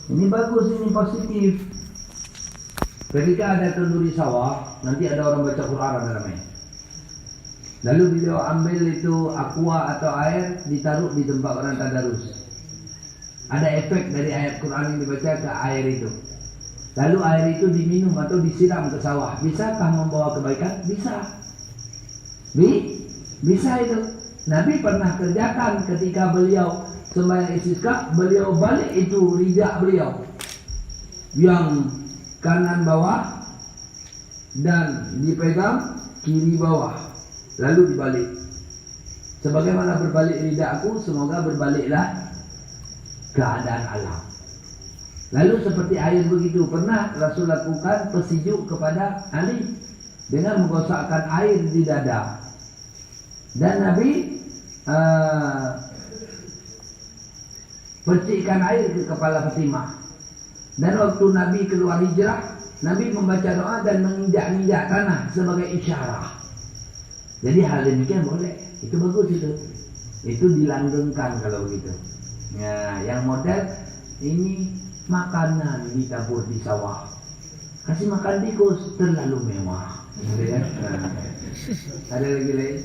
Ini bagus, ini positif. Ketika ada kenduri sawah, nanti ada orang baca Quran ramai-ramai. Lalu beliau ambil itu aqua atau air, ditaruh di tempat orang tadarus. Ada efek dari ayat Quran yang dibaca ke air itu. Lalu air itu diminum atau disiram ke sawah. Bisakah membawa kebaikan? Bisa. Bisa itu. Nabi pernah kerjakan ketika beliau sembahyang istisqa, beliau balik itu ridak beliau yang kanan bawah dan dipegang kiri bawah, lalu dibalik. Sebagaimana berbalik ridakku, semoga berbaliklah keadaan alam. Lalu seperti air begitu, pernah Rasul lakukan pesejuk kepada Ali dengan menggosokkan air di dada. Dan Nabi percikkan air ke kepala Fatimah. Dan waktu Nabi keluar hijrah, Nabi membaca doa dan menginjak-injak tanah sebagai isyarat. Jadi hal demikian boleh, itu bagus itu. Itu dilanggengkan kalau begitu. Nah, yang model ini makanan ditabur di sawah. Kasih makan tikus terlalu mewah. Ada lagi lain?